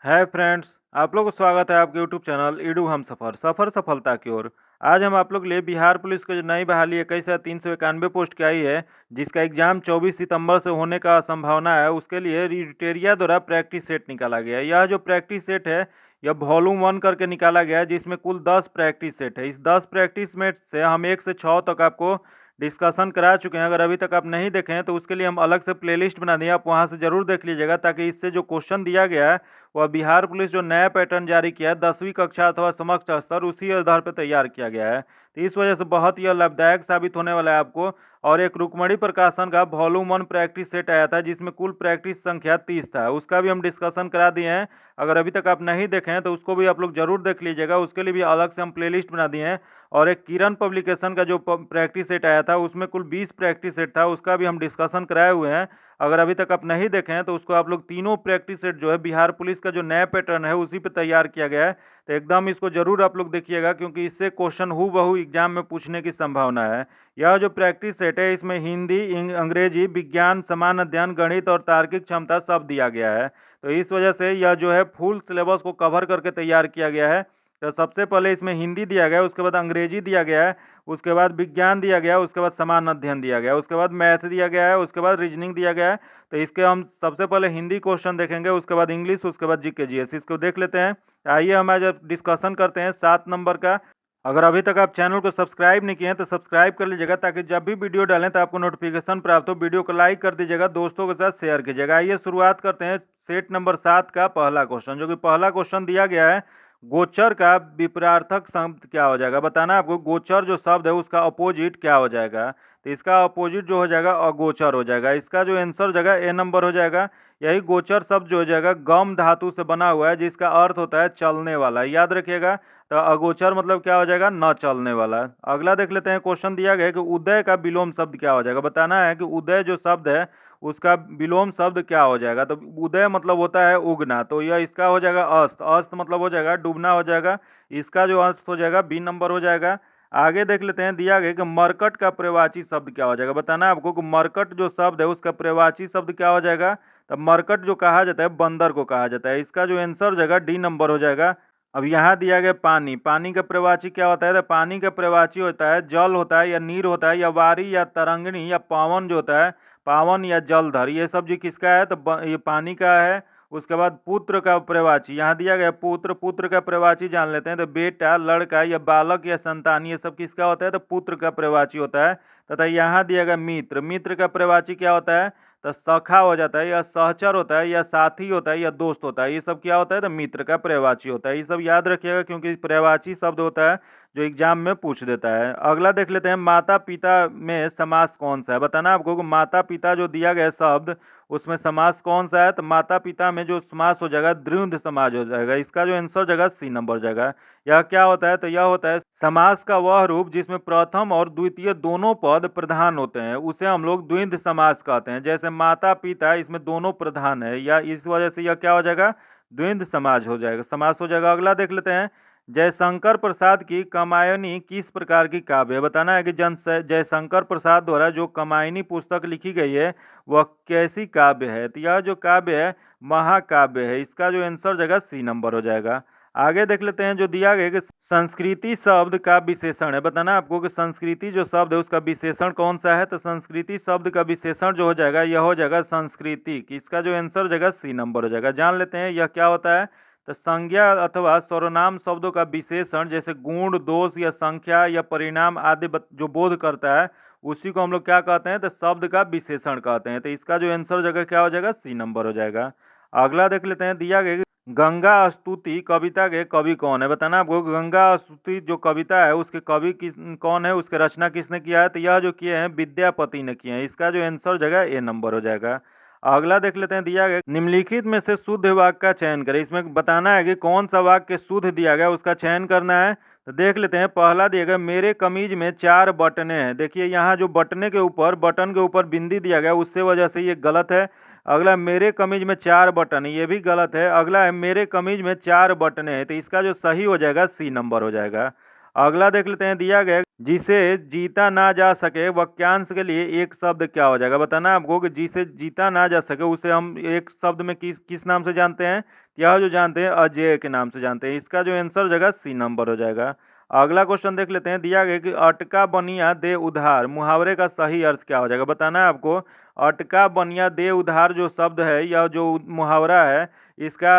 Hi friends, आप लोगों को स्वागत है आपके यूट्यूब चैनल ईडू हम सफ़र सफलता की ओर। आज हम आप लोग के लिए बिहार पुलिस की जो नई बहाली 21,391 पोस्ट की आई है, जिसका एग्जाम 24 सितंबर से होने का संभावना है। उसके लिए रिटेरिया द्वारा प्रैक्टिस सेट निकाला गया है। यह जो प्रैक्टिस सेट है, यह वॉल्यूम 1 करके निकाला गया है, जिसमें कुल 10 प्रैक्टिस सेट है। इस 10 प्रैक्टिस सेट से हम 1 से 6 तक आपको डिस्कशन करा चुके हैं। अगर अभी तक आप नहीं देखे हैं तो उसके लिए हम अलग से प्लेलिस्ट बना दिए, आप वहां से जरूर देख लीजिएगा, ताकि इससे जो क्वेश्चन दिया गया है वह बिहार पुलिस जो नया पैटर्न जारी किया है 10वीं कक्षा अथवा समकक्ष स्तर, उसी आधार पर तैयार किया गया है। तो इस वजह से बहुत ही लाभदायक साबित होने वाला है आपको। और एक रुकमणी प्रकाशन का वॉल्यूम 1 प्रैक्टिस सेट आया था, जिसमें कुल प्रैक्टिस संख्या 30 था। उसका भी हम डिस्कशन करा दिए हैं। अगर अभी तक आप नहीं देखे हैं तो उसको भी आप लोग जरूर देख लीजिएगा, उसके लिए भी अलग से हम प्लेलिस्ट बना दिए हैं। और एक किरण पब्लिकेशन का जो प्रैक्टिस सेट आया था, उसमें कुल 20 प्रैक्टिस सेट था, उसका भी हम डिस्कशन कराए हुए हैं। अगर अभी तक आप नहीं देखे हैं तो उसको आप लोग तीनों प्रैक्टिस सेट जो है बिहार पुलिस का जो नया पैटर्न है उसी पे तैयार किया गया है। तो एकदम इसको जरूर आप लोग देखिएगा, क्योंकि इससे क्वेश्चन हूबहू एग्जाम में पूछने की संभावना है। यह जो प्रैक्टिस सेट है, इसमें हिंदी, अंग्रेजी, विज्ञान, समान अध्ययन, गणित और तार्किक क्षमता सब दिया गया है। तो इस वजह से यह जो है फुल सिलेबस को कवर करके तैयार किया गया है। तो सबसे पहले इसमें हिंदी दिया गया है, उसके बाद अंग्रेजी दिया गया है, उसके बाद विज्ञान दिया गया है, उसके बाद समान अध्ययन दिया गया है, उसके बाद मैथ दिया गया है, उसके बाद रीजनिंग दिया गया है। तो इसके हम सबसे पहले हिंदी क्वेश्चन देखेंगे, उसके बाद इंग्लिश, उसके बाद जीके जीएस, इसको देख लेते हैं। आइए हम आज डिस्कशन करते हैं 7 नंबर का। अगर अभी तक आप चैनल को सब्सक्राइब नहीं किए हैं तो सब्सक्राइब कर लीजिएगा, ताकि जब भी वीडियो डालें तो आपको नोटिफिकेशन प्राप्त हो। वीडियो को लाइक कर दीजिएगा, दोस्तों के साथ शेयर कीजिएगा। आइए शुरुआत करते हैं सेट नंबर 7 का पहला क्वेश्चन। जो कि पहला क्वेश्चन दिया गया है, गोचर का विपरीतार्थक शब्द क्या हो जाएगा। बताना है आपको, गोचर जो शब्द है उसका अपोजिट क्या हो जाएगा। तो इसका अपोजिट जो हो जाएगा अगोचर हो जाएगा। इसका जो आंसर हो जाएगा ए नंबर हो जाएगा। यही गोचर शब्द जो हो जाएगा गम धातु से बना हुआ है, जिसका अर्थ होता है चलने वाला, याद रखिएगा। तो अगोचर मतलब क्या हो जाएगा, न चलने वाला। अगला देख लेते हैं, क्वेश्चन दिया गया है कि उदय का विलोम शब्द क्या हो जाएगा। बताना है कि उदय जो शब्द है उसका विलोम शब्द क्या हो जाएगा। तो उदय मतलब होता है उगना, तो यह इसका हो जाएगा अस्त। अस्त मतलब हो जाएगा डूबना हो जाएगा। इसका जो अर्थ हो जाएगा बी नंबर हो जाएगा। आगे देख लेते हैं, दिया गया कि मरकट का प्रवाची शब्द क्या हो जाएगा। बताना है आपको कि मरकट जो शब्द है उसका प्रवाची शब्द क्या हो जाएगा। तो मरकट जो कहा जाता है बंदर को कहा जाता है। इसका जो आंसर हो जाएगा डी नंबर हो जाएगा। अब यहाँ दिया गया पानी, पानी का प्रवाची क्या होता है। तो पानी का प्रवाची होता है जल होता है, या नीर होता है, या वारी, या तरंगिणी, या पावन जो होता है, पावन या जलधर, ये सब जी किसका है। तो ये पानी का है। उसके बाद पुत्र का प्रवाची यहाँ दिया गया पुत्र, पुत्र का प्रवाची जान लेते हैं। तो बेटा, लड़का, या बालक, या संतान, ये सब किसका होता है। तो पुत्र का प्रवाची होता है। तथा यहाँ दिया गया मित्र, मित्र का प्रवाची क्या होता है। तो सखा हो जाता है, या सहचर होता है, या साथी होता है, या दोस्त होता है। ये सब क्या होता है। तो मित्र का प्रवाची होता है। ये सब याद रखिएगा, क्योंकि प्रवाची शब्द होता है जो एग्जाम में पूछ देता है। अगला देख लेते हैं, माता पिता में समास कौन सा है। बताना आपको कि माता पिता जो दिया गया शब्द उसमें समास कौन सा है। तो माता पिता में जो समास हो जाएगा द्विंद समास हो जाएगा। इसका जो आंसर हो जाएगा सी नंबर हो जाएगा। यह क्या होता है। तो यह होता है समास का वह रूप जिसमें प्रथम और द्वितीय दोनों पद प्रधान होते हैं, उसे हम लोग द्विंद समास कहते हैं। जैसे माता पिता, इसमें दोनों प्रधान है, या इस वजह से यह क्या हो जाएगा, द्विंद समास हो जाएगा, समास हो जाएगा। अगला देख लेते हैं, जयशंकर प्रसाद की कामायनी किस प्रकार की काव्य है। बताना है कि जयशंकर प्रसाद द्वारा जो कामायनी पुस्तक लिखी गई है वह कैसी काव्य है। तो यह जो काव्य है महाकाव्य है। इसका जो आंसर जाएगा सी नंबर हो जाएगा। आगे देख लेते हैं, जो दिया गया कि संस्कृति शब्द का विशेषण है। बताना आपको कि संस्कृति जो शब्द है उसका विशेषण कौन सा है। तो संस्कृति शब्द का विशेषण जो हो जाएगा यह हो जाएगा संस्कृति। इसका जो आंसर हो जाएगा सी नंबर हो जाएगा। जान लेते हैं यह क्या होता है। तो संज्ञा अथवा सर्वनाम शब्दों का विशेषण, जैसे गुण, दोष, या संख्या, या परिणाम आदि जो बोध करता है, उसी को हम लोग क्या कहते हैं। तो शब्द का विशेषण कहते हैं। तो इसका जो आंसर हो जाएगा क्या हो जाएगा, सी नंबर हो जाएगा। अगला देख लेते हैं, दिया गया गंगा स्तुति कविता के कवि कौन है। बताना आपको गंगा स्तुति जो कविता है उसके कवि कौन है, उसके रचना किसने किया है। तो यह जो किए हैं विद्यापति ने किए हैं। इसका जो आंसर हो जाएगा ए नंबर हो जाएगा। अगला देख लेते हैं, दिया गया निम्नलिखित में से शुद्ध वाक्य का चयन करें। इसमें बताना है कि कौन सा वाक्य शुद्ध दिया गया उसका चयन करना है। तो देख लेते हैं, पहला दिया गया मेरे कमीज में 4 बटने हैं। देखिए यहाँ जो बटने के ऊपर, बटन के ऊपर बिंदी दिया गया, उससे वजह से ये गलत है। अगला मेरे कमीज में 4 बटन, ये भी गलत है। अगला है मेरे कमीज में 4 बटने हैं। तो इसका जो सही हो जाएगा सी नंबर हो जाएगा। अगला देख लेते हैं, दिया गया जिसे जीता ना जा सके वाक्यांश के लिए एक शब्द क्या हो जाएगा। बताना आपको कि जिसे जीता ना जा सके उसे हम एक शब्द में किस किस नाम से जानते हैं। यह जो जानते हैं अजेय के नाम से जानते हैं। इसका जो आंसर हो जाएगा सी नंबर हो जाएगा। अगला क्वेश्चन देख लेते हैं। दिया गया कि अटका बनिया दे उधार मुहावरे का सही अर्थ क्या हो जाएगा, बताना है आपको। अटका बनिया दे उधार जो शब्द है या जो मुहावरा है, इसका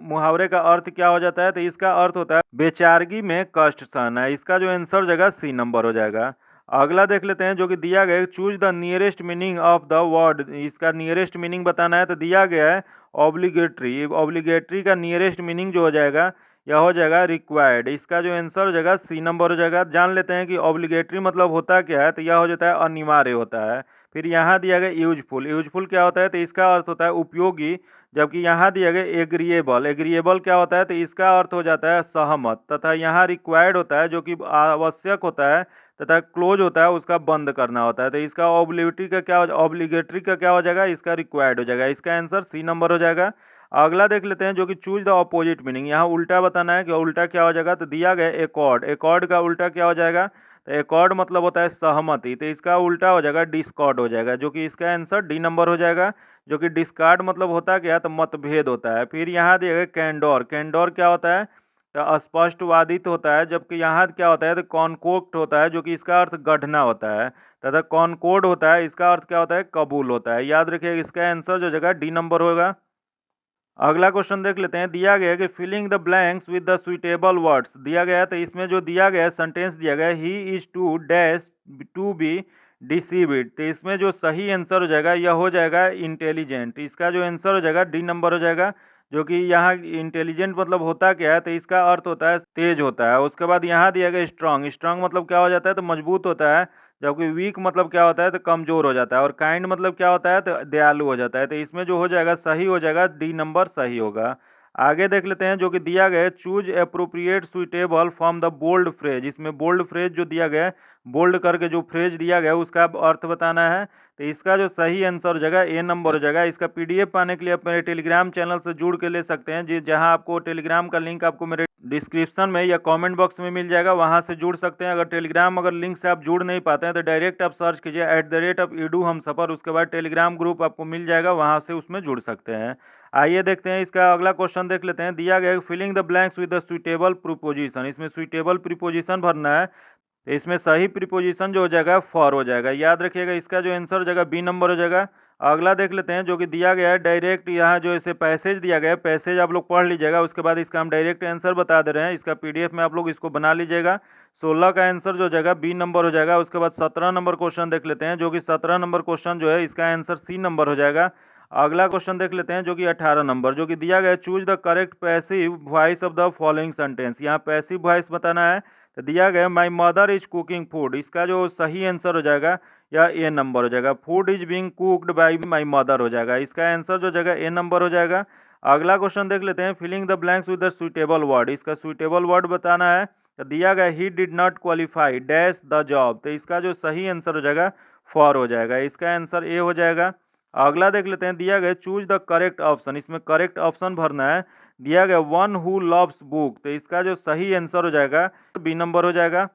मुहावरे का अर्थ क्या हो जाता है, तो इसका अर्थ होता है बेचारगी में कष्ट सहना। इसका जो आंसर हो जाएगा सी नंबर हो जाएगा। अगला देख लेते हैं जो कि दिया गया है choose the nearest meaning of the word. इसका नियरेस्ट मीनिंग बताना है, तो दिया गया है ऑब्लिगेटरी। ऑब्लिगेटरी का नियरेस्ट मीनिंग जो हो जाएगा यह हो जाएगा रिक्वायर्ड। इसका जो आंसर हो जाएगा सी नंबर हो जाएगा। जान लेते हैं कि ऑब्लिगेटरी मतलब होता क्या है, तो यह हो जाता है अनिवार्य होता है। फिर यहाँ दिया गया यूजफुल। यूजफुल क्या होता है, तो इसका अर्थ होता है उपयोगी। जबकि यहाँ दिया गया एग्रीएबल। एग्रीएबल क्या होता है, तो इसका अर्थ हो जाता है सहमत। तथा यहाँ रिक्वायर्ड होता है जो कि आवश्यक होता है, तथा क्लोज होता है उसका बंद करना होता है। तो इसका ऑब्लिगेटरी का क्या हो जाएगा, इसका रिक्वायर्ड हो जाएगा। इसका आंसर सी नंबर हो जाएगा। अगला देख लेते हैं जो कि चूज द ऑपोजिट मीनिंग। यहाँ उल्टा बताना है कि उल्टा क्या हो जाएगा, तो दिया गया एकॉर्ड। एकॉर्ड का उल्टा क्या हो जाएगा, तो एकॉर्ड मतलब होता है सहमति, तो इसका उल्टा हो जाएगा डिस्कॉर्ड हो जाएगा, जो कि इसका आंसर डी नंबर हो जाएगा। जो कि डिस्कार्ड मतलब होता क्या है, तो मतभेद होता है। फिर यहाँ दिया गया कैंडोर। कैंडोर क्या होता है, तो स्पष्टवादित होता है। जबकि यहाँ क्या होता है, तो कॉनकोक्ट होता है, जो कि इसका अर्थ गढ़ना होता है। तथा कॉनकोर्ड होता है, इसका अर्थ क्या होता है, कबूल होता है। याद रखिएगा इसका आंसर जो जगह डी नंबर होगा। अगला क्वेश्चन देख लेते हैं। दिया गया है कि filling the blanks with the suitable words दिया गया है, तो इसमें जो दिया गया है सेंटेंस दिया गया है he is to dash to be deceived, तो इसमें जो सही आंसर हो जाएगा यह हो जाएगा इंटेलिजेंट। इसका जो आंसर हो जाएगा डी नंबर हो जाएगा। जो कि यहाँ इंटेलिजेंट मतलब होता क्या है, तो इसका अर्थ होता है तेज होता है। उसके बाद यहाँ दिया गया स्ट्रांग। स्ट्रांग मतलब क्या हो जाता है, तो मजबूत होता है। जबकि वीक मतलब क्या होता है, तो कमजोर हो जाता है। और काइंड मतलब क्या होता है, तो दयालु हो जाता है। तो इसमें जो हो जाएगा सही हो जाएगा डी नंबर सही होगा। आगे देख लेते हैं जो कि दिया गया है choose appropriate suitable from the bold phrase. इसमें बोल्ड फ्रेज जो दिया गया है, बोल्ड करके जो फ्रेज दिया गया है उसका अर्थ बताना है। तो इसका जो सही आंसर हो जाएगा ए नंबर हो जाएगा। इसका पीडीएफ पाने के लिए आप मेरे टेलीग्राम चैनल से जुड़ के ले सकते हैं, जी जहां आपको टेलीग्राम का लिंक आपको मेरे डिस्क्रिप्शन में या कमेंट बॉक्स में मिल जाएगा, वहां से जुड़ सकते हैं। अगर लिंक से आप जुड़ नहीं पाते हैं तो डायरेक्ट आप सर्च कीजिए @edu हम सफर, उसके बाद टेलीग्राम ग्रुप आपको मिल जाएगा, वहां से उसमें जुड़ सकते हैं। आइए देखते हैं इसका अगला क्वेश्चन देख लेते हैं। दिया गया है filling the blanks with the suitable preposition. इसमें सुइटेबल प्रीपोजिशन भरना है। तो इसमें सही प्रीपोजिशन जो हो जाएगा फॉर हो जाएगा। याद रखिएगा इसका जो आंसर हो जाएगा बी नंबर हो जाएगा। अगला देख लेते हैं जो कि दिया गया है डायरेक्ट। यहाँ जो इसे पैसेज दिया गया है, पैसेज आप लोग पढ़ लीजिएगा, उसके बाद इसका हम डायरेक्ट आंसर बता दे रहे हैं। इसका पीडीएफ में आप लोग इसको बना लीजिएगा। 16 का आंसर जो हो जाएगा बी नंबर हो जाएगा। उसके बाद 17 नंबर क्वेश्चन देख लेते हैं जो कि 17 नंबर क्वेश्चन जो है इसका आंसर सी नंबर हो जाएगा। अगला क्वेश्चन देख लेते हैं जो कि 18 नंबर, जो कि दिया गया है choose the correct passive voice of the following sentence. यहाँ पैसिव वॉइस बताना है, तो दिया गया my mother is cooking food. इसका जो सही आंसर हो जाएगा या ए नंबर हो जाएगा। Food is being cooked bye my mother हो जाएगा। इसका आंसर जो जगह ए नंबर हो जाएगा। अगला क्वेश्चन देख लेते हैं। Filling the blanks with the suitable word. इसका सुइटेबल वर्ड बताना है, तो दिया गया he did not qualify dash the job. तो इसका जो सही आंसर हो जाएगा फॉर हो जाएगा। इसका आंसर ए हो जाएगा। अगला देख लेते हैं। दिया गया चूज द करेक्ट ऑप्शन। इसमें करेक्ट ऑप्शन भरना है। दिया गया वन हु लव्स बुक। तो इसका जो सही आंसर हो जाएगा बी नंबर हो जाएगा।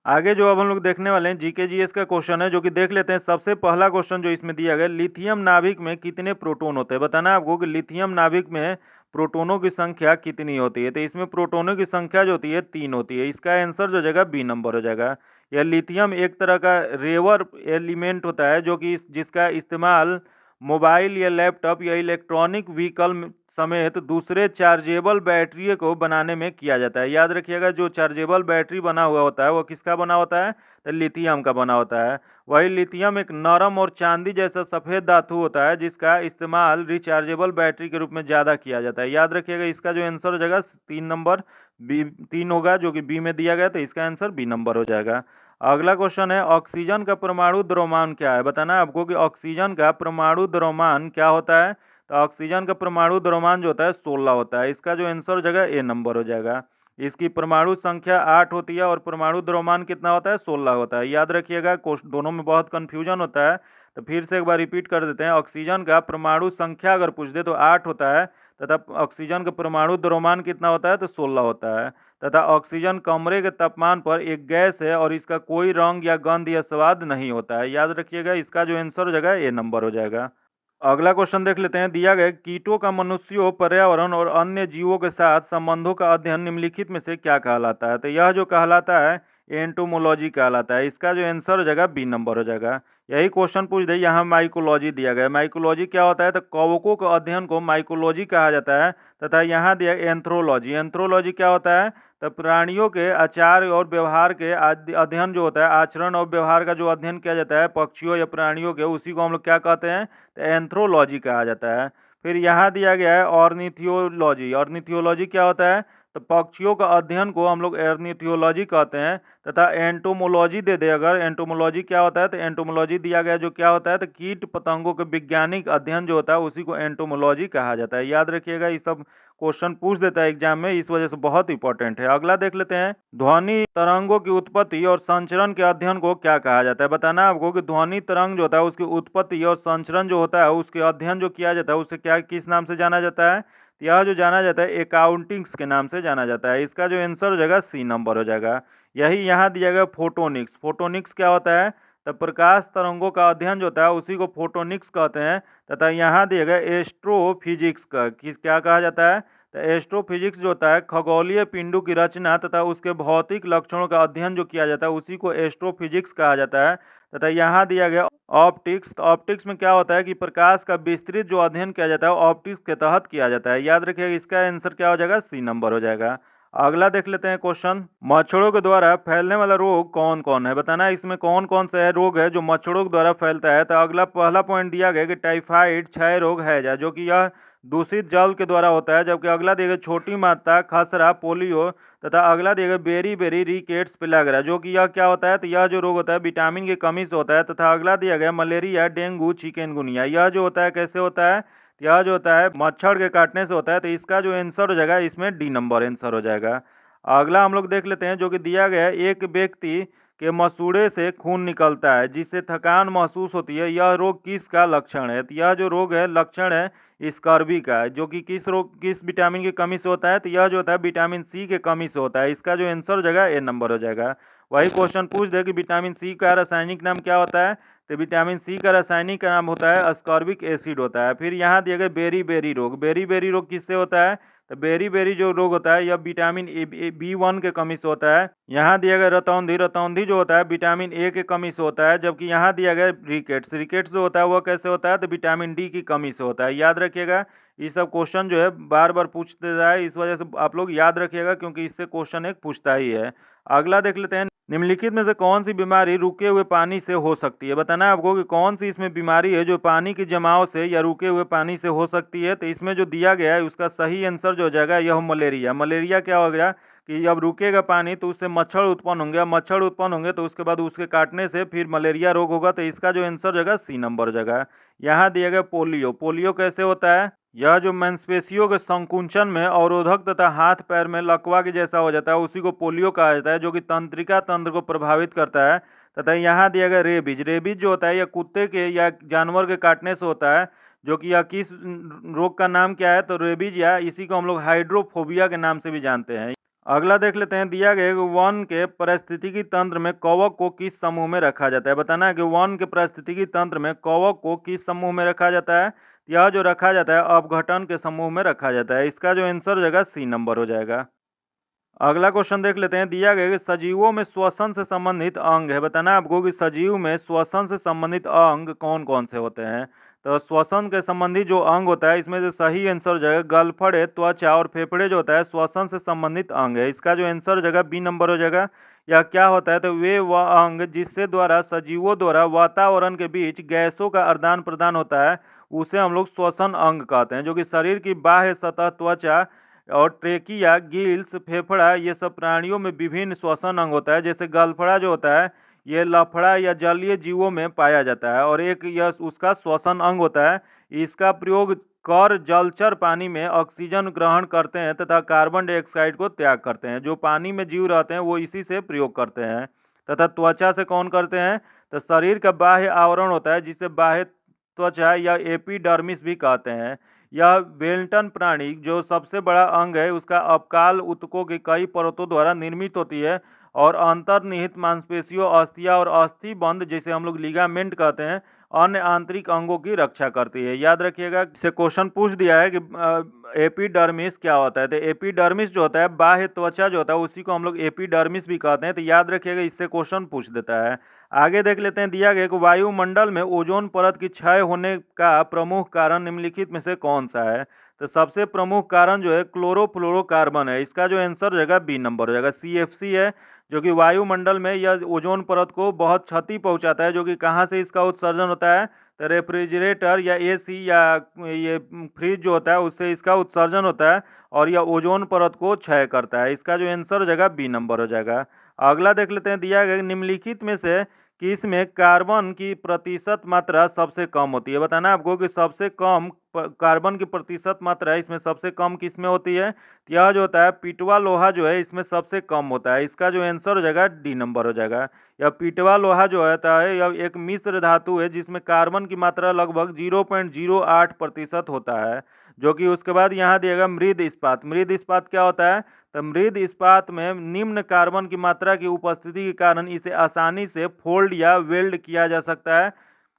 आगे जो अब हम लोग देखने वाले हैं जीके जीएस का क्वेश्चन है, जो कि देख लेते हैं। सबसे पहला क्वेश्चन जो इसमें दिया गया, लिथियम नाभिक में कितने प्रोटॉन होते हैं, बताना है आपको कि लिथियम नाभिक में प्रोटोनों की संख्या कितनी होती है। तो इसमें प्रोटोनों की संख्या जो होती है 3 होती है। इसका आंसर जो जाएगा बी नंबर हो जाएगा। यह लिथियम एक तरह का रेयर एलिमेंट होता है, जो कि जिसका इस्तेमाल मोबाइल या लैपटॉप या इलेक्ट्रॉनिक व्हीकल समेत दूसरे चार्जेबल बैटरी को बनाने में किया जाता है। याद रखिएगा जो चार्जेबल बैटरी बना हुआ होता है वो किसका बना होता है, तो लिथियम का बना होता है। वही लिथियम एक नरम और चांदी जैसा सफेद धातु होता है, जिसका इस्तेमाल रिचार्जेबल बैटरी के रूप में ज़्यादा किया जाता है। याद रखिएगा इसका जो आंसर हो जाएगा 3 नंबर बी 3 होगा, जो कि बी में दिया गया, तो इसका आंसर बी नंबर हो जाएगा। अगला क्वेश्चन है ऑक्सीजन का परमाणु द्रव्यमान क्या है, बताना है आपको कि ऑक्सीजन का परमाणु द्रव्यमान क्या होता है। तो ऑक्सीजन का परमाणु द्रव्यमान जो होता है 16 होता है। इसका जो आंसर हो जाएगा ए नंबर हो जाएगा। इसकी परमाणु संख्या 8 होती है और परमाणु द्रव्यमान कितना होता है, 16 होता है। याद रखिएगा दोनों में बहुत कंफ्यूजन होता है, तो फिर से एक बार रिपीट कर देते हैं। ऑक्सीजन का परमाणु संख्या अगर पूछ दे तो 8 होता है, तथा ऑक्सीजन का परमाणु द्रव्यमान कितना होता है, तो 16 होता है। तथा ऑक्सीजन कमरे के तापमान पर एक गैस है और इसका कोई रंग या गंध या स्वाद नहीं होता है। याद रखिएगा इसका जो आंसर हो जाएगा ए नंबर हो जाएगा। अगला क्वेश्चन देख लेते हैं। दिया गया कीटों का मनुष्यों, पर्यावरण और अन्य जीवों के साथ संबंधों का अध्ययन निम्नलिखित में से क्या कहलाता है? तो यह जो कहलाता है एंटोमोलॉजी कहलाता है। इसका जो आंसर हो जाएगा बी नंबर हो जाएगा। यही क्वेश्चन पूछ दे, यहाँ माइकोलॉजी दिया गया है। माइकोलॉजी क्या होता है? तो कवकों के अध्ययन को माइकोलॉजी कहा जाता है। तथा यहाँ दिया एंथ्रोलॉजी। एंथ्रोलॉजी क्या होता है? तो प्राणियों के आचार और व्यवहार के अध्ययन जो होता है, आचरण और व्यवहार का जो अध्ययन किया जाता है पक्षियों या प्राणियों के, उसी को हम लोग क्या कहते हैं? तो एंथ्रोलॉजी कहा जाता है। फिर यहाँ दिया गया है ऑर्निथियोलॉजी। ऑर्निथियोलॉजी क्या होता है? तो पक्षियों का अध्ययन को हम लोग ऑर्निथियोलॉजी कहते हैं। तथा एंटोमोलॉजी दे दे अगर, एंटोमोलॉजी क्या होता है? तो एंटोमोलॉजी दिया गया जो क्या होता है? तो कीट पतंगों के वैज्ञानिक अध्ययन जो होता है उसी को एंटोमोलॉजी कहा जाता है। याद रखिएगा, ये सब क्वेश्चन पूछ देता है एग्जाम में, इस वजह से बहुत इंपॉर्टेंट है। अगला देख लेते हैं, ध्वनि तरंगों की उत्पत्ति और संचरण के अध्ययन को क्या कहा जाता है? बताना है आपको कि ध्वनि तरंग जो होता है उसकी उत्पत्ति और संचरण जो होता है उसके अध्ययन जो किया जाता है उसे क्या, किस नाम से जाना जाता है? यह जो जाना जाता है अकाउंटिंग्स के नाम से जाना जाता है। इसका जो आंसर हो जाएगा सी नंबर हो जाएगा। यही यहाँ दिया गया फोटोनिक्स। फोटोनिक्स क्या होता है? तो प्रकाश तरंगों का अध्ययन जो होता है उसी को फोटोनिक्स कहते हैं। तथा यहाँ दिया गया एस्ट्रोफिजिक्स का किस क्या कहा जाता है? तो एस्ट्रोफिजिक्स जो होता है खगोलीय पिंडों की रचना तथा उसके भौतिक लक्षणों का अध्ययन जो किया जाता है उसी को एस्ट्रोफिजिक्स कहा जाता है। तथा यहाँ दिया गया ऑप्टिक्स। तो ऑप्टिक्स में क्या होता है कि प्रकाश का विस्तृत जो अध्ययन किया जाता है वो ऑप्टिक्स के तहत किया जाता है। याद रखिएगा, इसका आंसर क्या हो जाएगा? सी नंबर हो जाएगा। अगला देख लेते हैं क्वेश्चन, मच्छरों के द्वारा फैलने वाला रोग कौन कौन है? बताना है इसमें कौन कौन सा रोग है जो मच्छरों के द्वारा फैलता है। तो अगला पहला पॉइंट दिया गया कि टाइफाइड, क्षय रोग, हैजा, जो कि यह दूषित जल के द्वारा होता है। जबकि अगला दिया गया छोटी मात्रा, खसरा, पोलियो। तथा अगला दिया गया बेरी बेरी रिकेट्स पिलागरा, जो कि यह क्या होता है? तो यह जो रोग होता है विटामिन की कमी से होता है। तथा अगला दिया गया मलेरिया, डेंगू, चिकनगुनिया। यह जो होता है कैसे होता है? यह जो होता है मच्छर के काटने से होता है। तो इसका जो आंसर हो जाएगा इसमें डी नंबर आंसर हो जाएगा। अगला हम लोग देख लेते हैं जो कि दिया गया है, एक व्यक्ति के मसूड़े से खून निकलता है जिससे थकान महसूस होती है, यह रोग किसका लक्षण है? तो यह जो रोग है लक्षण है स्कर्वी का, जो कि किस विटामिन की कमी से होता है? तो यह जो होता है विटामिन सी के कमी से होता है। इसका जो आंसर हो जाएगा ए नंबर हो जाएगा। वही क्वेश्चन पूछ दे कि विटामिन सी का रासायनिक नाम क्या होता है? तो विटामिन सी का रासायनिक नाम होता है अस्कॉर्बिक एसिड होता है। फिर यहाँ दिया गया बेरी बेरी रोग। बेरी बेरी रोग किससे होता है? तो बेरी बेरी जो रोग होता है यह विटामिन बी1 के कमी से होता है। यहाँ दिया गया रतौंधी। रतौंधी जो होता है विटामिन ए के कमी से होता है। जबकि यहाँ दिया गया रिकेट्स। रिकेट्स जो होता है वह कैसे होता है? तो विटामिन डी की कमी से होता है। याद रखिएगा, ये सब क्वेश्चन जो है बार बार पूछते रहा है, इस वजह से आप लोग याद रखिएगा क्योंकि इससे क्वेश्चन एक पूछता ही है। अगला देख लेते हैं, निम्नलिखित में से कौन सी बीमारी रुके हुए पानी से हो सकती है? बताना है आपको कि कौन सी इसमें बीमारी है जो पानी के जमाव से या रुके हुए पानी से हो सकती है। तो इसमें जो दिया गया है उसका सही आंसर जो हो जाएगा यह मलेरिया। मलेरिया क्या हो गया कि जब रुकेगा पानी तो उससे मच्छर उत्पन्न होंगे, मच्छर उत्पन्न होंगे तो उसके बाद उसके काटने से फिर मलेरिया रोग होगा। तो इसका जो आंसर हो जाएगा सी नंबर हो जाएगा। यहाँ दिया गया पोलियो। पोलियो कैसे होता है? यह जो मांसपेशियों के संकुचन में अवरोधक तथा हाथ पैर में लकवा के जैसा हो जाता है उसी को पोलियो कहा जाता है, जो कि तंत्रिका तंत्र को प्रभावित करता है। तथा यहाँ दिया गया रेबीज। रेबीज जो होता है यह कुत्ते के या जानवर के काटने से होता है, जो कि यह किस रोग का नाम क्या है? तो रेबीज, या इसी को हम लोग हाइड्रोफोबिया के नाम से भी जानते हैं। अगला देख लेते हैं, दिया गया वन के पारिस्थितिकी तंत्र में कवक को किस समूह में रखा जाता है? बताना है कि वन के पारिस्थितिकी तंत्र में कवक को किस समूह में रखा जाता है? यह जो रखा जाता है अपघटन के समूह में रखा जाता है। इसका जो आंसर हो जाएगा सी नंबर हो जाएगा। अगला क्वेश्चन देख लेते हैं, दिया गया कि सजीवों में श्वसन से संबंधित अंग है। बताना है आपको कि सजीव में श्वसन से संबंधित अंग कौन कौन से होते हैं। तो श्वसन के संबंधित जो अंग होता है इसमें से सही आंसर हो जाएगा गलफड़े, त्वचा और फेफड़े जो होता है श्वसन से संबंधित अंग है। इसका जो आंसर हो जाएगा बी नंबर हो जाएगा। यह क्या होता है? तो वे वह अंग जिससे द्वारा सजीवों द्वारा वातावरण के बीच गैसों का आदान प्रदान होता है उसे हम लोग श्वसन अंग कहते हैं, जो कि शरीर की बाह्य सतह, त्वचा और ट्रेकिया, गिल्स, फेफड़ा, ये सब प्राणियों में विभिन्न श्वसन अंग होता है। जैसे गलफड़ा जो होता है ये लफड़ा या जलीय जीवों में पाया जाता है और एक यह उसका श्वसन अंग होता है। इसका प्रयोग कर जलचर पानी में ऑक्सीजन ग्रहण करते हैं तथा कार्बन डाइऑक्साइड को त्याग करते हैं। जो पानी में जीव रहते हैं वो इसी से प्रयोग करते हैं। तथा त्वचा से कौन करते हैं? तो शरीर का बाह्य आवरण होता है जिसे बाह्य त्वचा या एपिडर्मिस भी कहते हैं। यह बेल्टन प्राणी जो सबसे बड़ा अंग है उसका अपकाल ऊतकों की कई परतों द्वारा निर्मित होती है और अंतर्निहित मांसपेशियों, अस्थियां और अस्थि बंध जिसे हम लोग लिगामेंट कहते हैं अन्य आंतरिक अंगों की रक्षा करती है। याद रखिएगा, से क्वेश्चन पूछ दिया है कि एपिडर्मिस क्या होता है। तो एपिडर्मिस जो होता है, बाह्य त्वचा जो होता है, उसी को हम लोग एपिडर्मिस भी कहते हैं। तो याद रखिएगा, इससे क्वेश्चन पूछ देता है। आगे देख लेते हैं, दिया गया कि वायुमंडल में ओजोन परत की क्षय होने का प्रमुख कारण निम्नलिखित में से कौन सा है। तो सबसे प्रमुख कारण जो है क्लोरोफ्लोरोकार्बन है। इसका जो आंसर हो जाएगा बी नंबर हो जाएगा, CFC है, जो कि वायुमंडल में या ओजोन परत को बहुत क्षति पहुंचाता है। जो कि कहाँ से इसका उत्सर्जन होता है, तो रेफ्रिजरेटर या AC या ये फ्रिज जो होता है, उससे इसका उत्सर्जन होता है और यह ओजोन परत को क्षय करता है। इसका जो आंसर हो जाएगा बी नंबर हो जाएगा। अगला देख लेते हैं, दिया गया निम्नलिखित में से किसमें कार्बन की प्रतिशत मात्रा सबसे कम होती है। बताना आपको कि सबसे कम कार्बन की प्रतिशत मात्रा है, इसमें सबसे कम किसमें होती है। यह जो होता है पिटवा लोहा जो है, इसमें सबसे कम होता है। इसका जो आंसर हो जाएगा डी नंबर हो जाएगा। यह पिटवा लोहा जो होता है, यह एक मिश्र धातु है जिसमें कार्बन की मात्रा लगभग 0.08% होता है। जो कि उसके बाद यहाँ दिएगा मृद इस्पात। मृद इस्पात क्या होता है, तो मृद इस्पात में निम्न कार्बन की मात्रा की उपस्थिति के कारण इसे आसानी से फोल्ड या वेल्ड किया जा सकता है।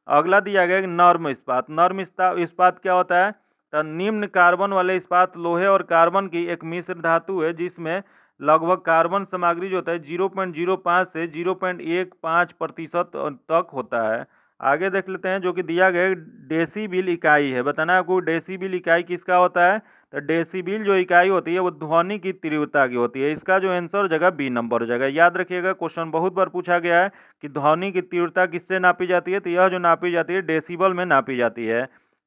अगला दिया गया कि नर्म इस्पात। नर्म इस्पात क्या होता है, तो निम्न कार्बन वाले इस्पात लोहे और कार्बन की एक मिश्र धातु है जिसमें लगभग कार्बन सामग्री जो होता है 0.05 से 0.15% तक होता है। आगे देख लेते हैं, जो कि दिया गया डेसीबिल इकाई है। बताना है आपको डेसीबिल इकाई किसका होता है। तो डेसीबिल जो इकाई होती है वो ध्वनि की तीव्रता की होती है। इसका जो आंसर हो जाएगा बी नंबर हो जाएगा। याद रखिएगा, क्वेश्चन बहुत बार पूछा गया है कि ध्वनि की तीव्रता किससे नापी जाती है। तो यह जो नापी जाती है डेसिबल में नापी जाती है।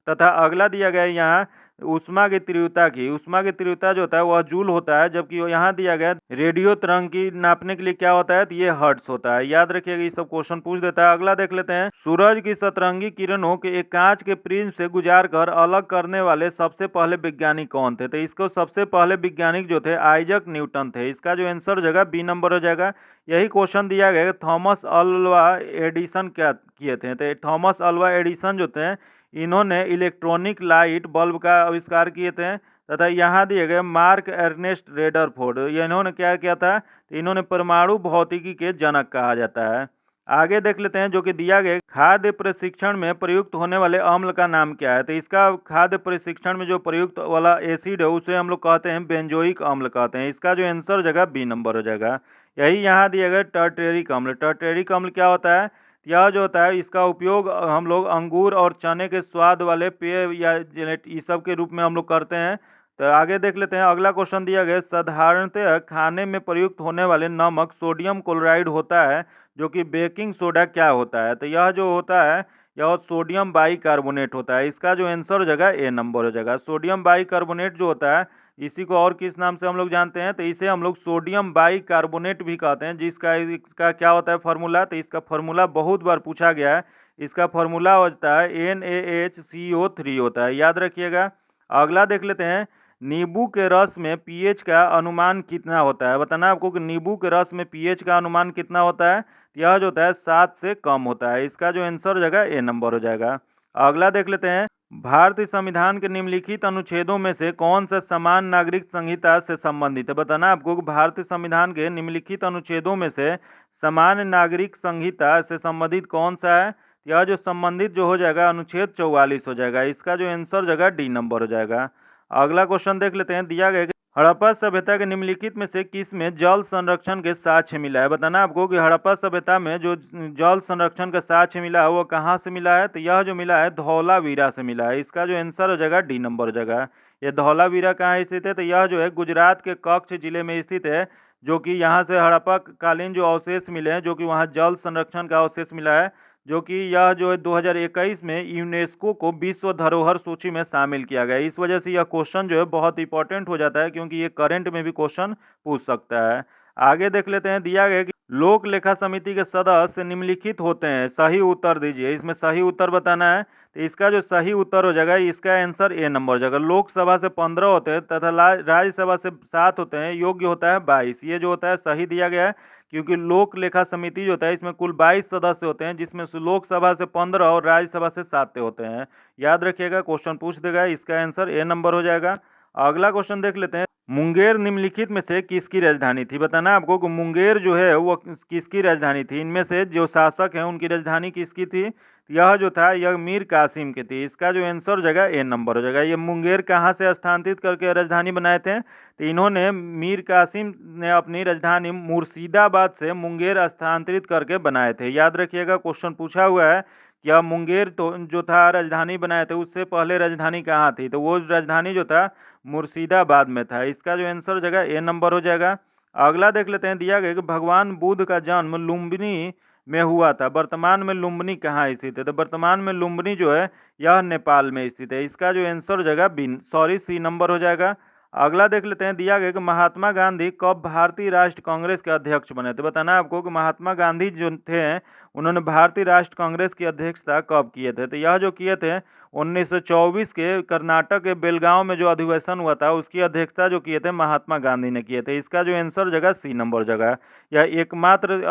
तथा अगला दिया गया है यहाँ उष्मा की तीव्रता की। उष्मा की तीव्रता जो होता है वह जूल होता है, जबकि यहाँ दिया गया रेडियो तरंग की नापने के लिए क्या होता है, तो ये हर्ट्ज होता है। याद रखिएगा, ये सब क्वेश्चन पूछ देता है। अगला देख लेते हैं, सूरज की सतरंगी किरणों के एक कांच के प्रिज्म से गुजार कर अलग करने वाले सबसे पहले वैज्ञानिक कौन थे। तो इसको सबसे पहले वैज्ञानिक जो थे आइजक न्यूटन थे। इसका जो आंसर हो जाएगा बी नंबर हो जाएगा। यही क्वेश्चन दिया गया, थॉमस अल्वा एडिसन क्या किए थे। तो थॉमस अल्वा एडिसन जो थे, इन्होंने इलेक्ट्रॉनिक लाइट बल्ब का आविष्कार किए थे। तथा यहाँ दिए गए मार्क अर्नेस्ट रेदरफोर्ड, इन्होंने क्या किया था, तो इन्होंने परमाणु भौतिकी के जनक कहा जाता है। आगे देख लेते हैं, जो कि दिया गया खाद्य प्रशिक्षण में प्रयुक्त होने वाले अम्ल का नाम क्या है। तो इसका खाद्य प्रशिक्षण में जो प्रयुक्त वाला एसिड है उसे हम लोग कहते हैं बेंजोइक अम्ल कहते हैं। इसका जो आंसर हो जाएगा बी नंबर हो जाएगा। यही यहाँ दिया गया टर्टेरिक अम्ल। टर्टेरिक अम्ल क्या होता है, यह जो होता है इसका उपयोग हम लोग अंगूर और चने के स्वाद वाले पेय या इस सब के रूप में हम लोग करते हैं। तो आगे देख लेते हैं, अगला क्वेश्चन दिया गया साधारणतः खाने में प्रयुक्त होने वाले नमक सोडियम क्लोराइड होता है, जो कि बेकिंग सोडा क्या होता है। तो यह जो होता है यह सोडियम बाइकार्बोनेट होता है। इसका जो आंसर हो जाएगा ए नंबर हो जाएगा। सोडियम बाइकार्बोनेट जो होता है, इसी को और किस नाम से हम लोग जानते हैं, तो इसे हम लोग सोडियम बाइकार्बोनेट भी कहते हैं। जिसका इसका क्या होता है फार्मूला, तो इसका फार्मूला बहुत बार पूछा गया है। इसका फार्मूला होता है NaHCO3 होता है। याद रखिएगा। अगला देख लेते हैं, नींबू के रस में पीएच का अनुमान कितना होता है। बताना आपको कि नींबू के रस में पीएच का अनुमान कितना होता है। यह जो होता है 7 से कम होता है। इसका जो आंसर हो जाएगा ए नंबर हो जाएगा। अगला देख लेते हैं, भारतीय संविधान के निम्नलिखित अनुच्छेदों में से कौन सा समान नागरिक संहिता से संबंधित है। बताना आपको कि भारतीय संविधान के निम्नलिखित अनुच्छेदों में से समान नागरिक संहिता से संबंधित कौन सा है। यह जो संबंधित जो हो जाएगा अनुच्छेद 44 हो जाएगा। इसका जो आंसर हो जाएगा डी नंबर हो जाएगा। अगला क्वेश्चन देख लेते हैं, दिया गया हड़प्पा सभ्यता के निम्नलिखित में से किस में जल संरक्षण के साक्ष्य मिला है। बताना आपको कि हड़प्पा सभ्यता में जो जल संरक्षण का साक्ष्य मिला है वो कहाँ से मिला है। तो यह जो मिला है धौलावीरा से मिला है। इसका जो आंसर हो जाएगा डी नंबर हो जाएगा। ये धौलावीरा कहाँ स्थित है, तो यह जो है गुजरात के कच्छ जिले में स्थित है। जो कि यहाँ से हड़प्पा कालीन जो अवशेष मिले हैं, जो कि वहाँ जल संरक्षण का अवशेष मिला है, जो कि यह जो है 2021 में यूनेस्को को विश्व धरोहर सूची में शामिल किया गया। इस वजह से यह क्वेश्चन जो है बहुत इंपॉर्टेंट हो जाता है, क्योंकि ये करंट में भी क्वेश्चन पूछ सकता है। आगे देख लेते हैं, दिया गया कि लोक लेखा समिति के सदस्य निम्नलिखित होते हैं, सही उत्तर दीजिए। इसमें सही उत्तर बताना है। तो इसका जो सही उत्तर हो जाएगा, इसका आंसर ए नंबर हो जाएगा। लोकसभा से 15 होते हैं तथा राज्यसभा से 7 होते हैं, योग्य होता है 22। ये जो होता है सही दिया गया है, क्योंकि लोक लेखा समिति जो होता है इसमें कुल 22 सदस्य होते हैं, जिसमें से लोकसभा से 15 और राज्यसभा से 7 होते हैं। याद रखिएगा, क्वेश्चन पूछ देगा। इसका आंसर ए नंबर हो जाएगा। अगला क्वेश्चन देख लेते हैं, मुंगेर निम्नलिखित में से किसकी राजधानी थी। बताना आपको कि मुंगेर जो है वो किसकी राजधानी थी। इनमें से जो शासक हैं उनकी राजधानी किसकी थी। यह जो था यह मीर कासिम की थी। इसका जो आंसर हो जाएगा ए नंबर हो जाएगा। ये मुंगेर कहाँ से स्थानांतरित करके राजधानी बनाए थे? तो इन्होंने मीर कासिम ने अपनी राजधानी मुर्शिदाबाद से मुंगेर स्थानांतरित करके बनाए थे। याद रखिएगा, क्वेश्चन पूछा हुआ है क्या मुंगेर तो जो था राजधानी बनाए थे, उससे पहले राजधानी कहाँ थी? तो वो राजधानी जो था मुर्शिदाबाद में था। इसका जो आंसर हो जाएगा ए नंबर हो जाएगा। अगला देख लेते हैं, दिया गया कि भगवान बुद्ध का जन्म लुम्बिनी में हुआ था। वर्तमान में लुम्बिनी कहाँ स्थित है? तो वर्तमान में लुम्बिनी जो है यह नेपाल में स्थित है। इसका जो आंसर हो जाएगा सी नंबर हो जाएगा। अगला देख लेते हैं, दिया गया कि महात्मा गांधी कब भारतीय राष्ट्र कांग्रेस के अध्यक्ष बने? तो बताना है आपको कि महात्मा गांधी जो थे उन्होंने भारतीय राष्ट्र कांग्रेस की अध्यक्षता कब किए थे? तो यह जो किए थे 1924 के कर्नाटक के बेलगांव में जो अधिवेशन हुआ था उसकी अध्यक्षता जो किए थे महात्मा गांधी ने किए थे। इसका जो आंसर जगह सी नंबर जगह। यह एकमात्र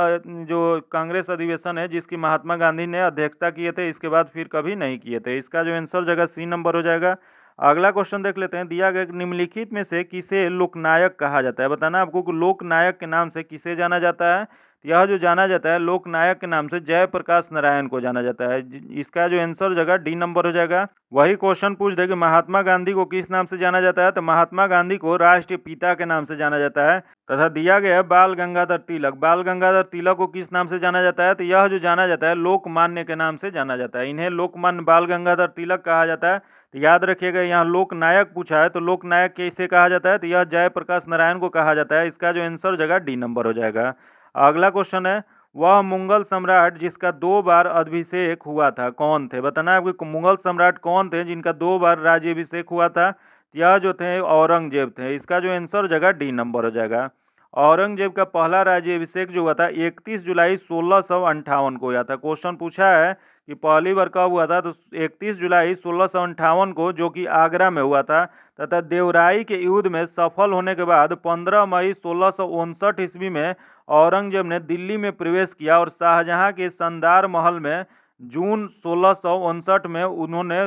जो कांग्रेस अधिवेशन है जिसकी महात्मा गांधी ने अध्यक्षता किए थे, इसके बाद फिर कभी नहीं किए थे। इसका जो आंसर जगह सी नंबर हो जाएगा। अगला क्वेश्चन देख लेते हैं, दिया गया निम्नलिखित में से किसे लोकनायक कहा जाता है? बताना आपको कि लोकनायक के नाम से किसे जाना जाता है? यह जो जाना जाता है लोकनायक के नाम से जयप्रकाश नारायण को जाना जाता है। इसका जो आंसर जगह डी नंबर हो जाएगा। वही क्वेश्चन पूछ दे कि महात्मा गांधी को किस नाम से जाना जाता है? तो महात्मा गांधी को राष्ट्रीय पिता के नाम से जाना जाता है। तथा दिया गया है बाल गंगाधर तिलक। बाल गंगाधर तिलक को किस नाम से जाना जाता है? तो यह जो जाना जाता है लोकमान्य के नाम से जाना जाता है। इन्हें लोकमान्य बाल गंगाधर तिलक कहा जाता है। तो याद रखिएगा, यहाँ लोकनायक पूछा है तो लोकनायक कैसे कहा जाता है? तो यह जयप्रकाश नारायण को कहा जाता है। इसका जो आंसर जगह डी नंबर हो जाएगा। अगला क्वेश्चन है, वह मुगल सम्राट जिसका 2 बार अभिषेक हुआ था कौन थे? बताना है आपको मुगल सम्राट कौन थे जिनका 2 बार राज्याभिषेक हुआ था? यह जो थे औरंगजेब थे। इसका जो आंसर जगह डी नंबर हो जाएगा। औरंगजेब का पहला राज्याभिषेक जो हुआ था 31 जुलाई 1658 को हुआ था। क्वेश्चन पूछा है कि पहली बार कब हुआ था? तो 31 जुलाई 1658 को, जो कि आगरा में हुआ था। तथा देवराई के युद्ध में सफल होने के बाद 15 मई 1659 ईस्वी में औरंगजेब ने दिल्ली में प्रवेश किया और शाहजहां के शानदार महल में जून 1659 में उन्होंने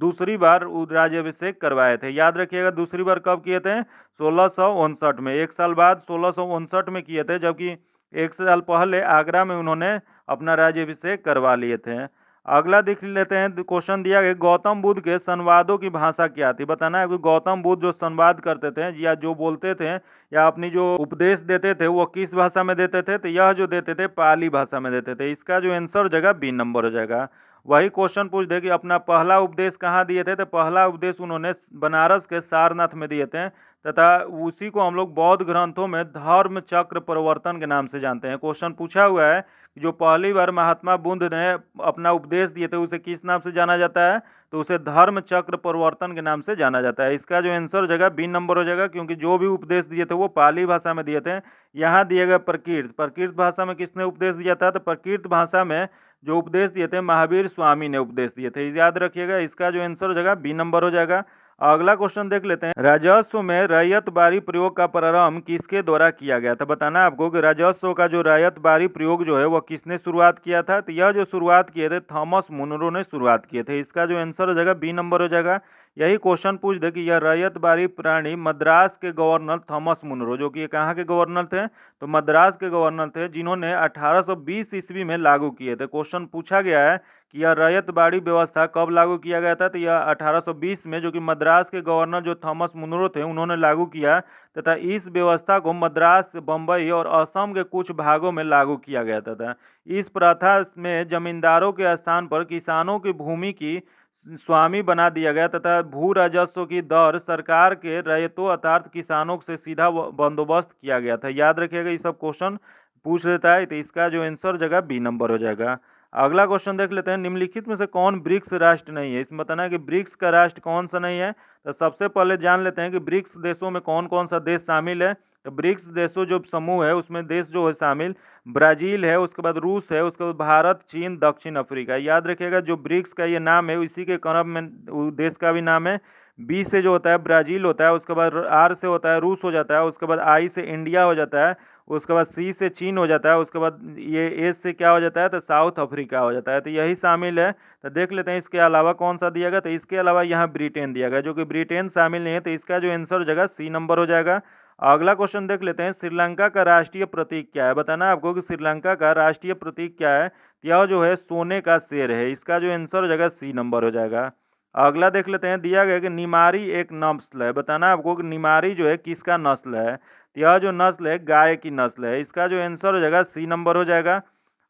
दूसरी बार राज्याभिषेक करवाए थे। याद रखिएगा, दूसरी बार कब किए थे? 1659 में। एक साल बाद 1659 में किए थे, जबकि एक साल पहले आगरा में उन्होंने अपना राज्याभिषेक करवा लिए थे। अगला देख लेते हैं, क्वेश्चन दिया गया गौतम बुद्ध के संवादों की भाषा क्या थी? बताना है कि गौतम बुद्ध जो संवाद करते थे या जो बोलते थे या अपनी जो उपदेश देते थे वो किस भाषा में देते थे? तो यह जो देते थे पाली भाषा में देते थे। इसका जो आंसर जगह बी नंबर हो जाएगा। वही क्वेश्चन पूछ दे कि अपना पहला उपदेश कहाँ दिए थे? तो पहला उपदेश उन्होंने बनारस के सारनाथ में दिए थे। तथा उसी को हम लोग बौद्ध ग्रंथों में धर्म चक्र प्रवर्तन के नाम से जानते हैं। क्वेश्चन पूछा हुआ है कि जो पहली बार महात्मा बुद्ध ने अपना उपदेश दिए थे उसे किस नाम से जाना जाता है? तो उसे धर्म चक्र प्रवर्तन के नाम से जाना जाता है। इसका जो आंसर हो जाएगा बी नंबर हो जाएगा, क्योंकि जो भी उपदेश दिए थे वो पाली भाषा में दिए थे। यहाँ दिए गए प्रकृत भाषा में किसने उपदेश दिया था? तो प्रकृत भाषा में जो उपदेश दिए थे महावीर स्वामी ने उपदेश दिए थे। याद रखिएगा, इसका जो आंसर हो जाएगा बी नंबर हो जाएगा। अगला क्वेश्चन देख लेते हैं, राजस्व में रैयत बारी प्रयोग का प्रारंभ किसके द्वारा किया गया था? बताना आपको कि राजस्व का जो रैयत बारी प्रयोग जो है वह किसने शुरुआत किया था? तो यह जो शुरुआत किए थे थॉमस मुनरो ने शुरुआत किए थे। इसका जो आंसर हो जाएगा बी नंबर हो जाएगा। यही क्वेश्चन पूछ दे कि यह रैयत बारी प्रणाली मद्रास के गवर्नर थॉमस मुनरो, जो कि कहाँ के गवर्नर थे? तो मद्रास के गवर्नर थे, जिन्होंने 1820 ईस्वी में लागू किए थे। क्वेश्चन पूछा गया है कि यह रैयत बाड़ी व्यवस्था कब लागू किया गया था? तो यह 1820 में, जो कि मद्रास के गवर्नर जो थॉमस मुनरो थे उन्होंने लागू किया। तथा इस व्यवस्था को मद्रास, बम्बई और असम के कुछ भागों में लागू किया गया था। इस प्रथा में जमींदारों के स्थान पर किसानों की भूमि की स्वामी बना दिया गया तथा भू राजस्व की दर सरकार के रैयतों अर्थात किसानों से सीधा बंदोबस्त किया गया था। याद रखिएगा, ये सब क्वेश्चन पूछ लेता है। तो इसका जो आंसर जगह बी नंबर हो जाएगा। अगला क्वेश्चन देख लेते हैं, निम्नलिखित में से कौन ब्रिक्स राष्ट्र नहीं है? इसमें बताना है कि ब्रिक्स का राष्ट्र कौन सा नहीं है। तो सबसे पहले जान लेते हैं कि ब्रिक्स देशों में कौन कौन सा देश शामिल है। तो ब्रिक्स देशों जो समूह है उसमें देश जो है शामिल ब्राजील है, उसके बाद रूस है, उसके बाद भारत, चीन, दक्षिण अफ्रीका। याद रखिएगा, जो ब्रिक्स का ये नाम है इसी के क्रम में देश का भी नाम है। बी से जो होता है ब्राजील होता है, उसके बाद आर से होता है रूस हो जाता है, उसके बाद आई से इंडिया हो जाता है, उसके बाद सी से चीन हो जाता है, उसके बाद ये ए से क्या हो जाता है? तो साउथ अफ्रीका हो जाता है। तो यही शामिल है। तो देख लेते हैं इसके अलावा कौन सा दिया गया। तो इसके अलावा यहाँ ब्रिटेन दिया गया, जो कि ब्रिटेन शामिल नहीं है। तो इसका जो आंसर हो जाएगा सी नंबर हो जाएगा। अगला क्वेश्चन देख लेते हैं, श्रीलंका का राष्ट्रीय प्रतीक क्या है? बताना आपको कि श्रीलंका का राष्ट्रीय प्रतीक क्या है। तो यह जो है सोने का शेर है। इसका जो आंसर हो जाएगा सी नंबर हो जाएगा। अगला देख लेते हैं, दिया गया कि निमारी एक नस्ल है। बताना आपको कि निमारी जो है किसका नस्ल है। तो यह जो नस्ल है गाय की नस्ल है। इसका जो आंसर हो जाएगा सी नंबर हो जाएगा।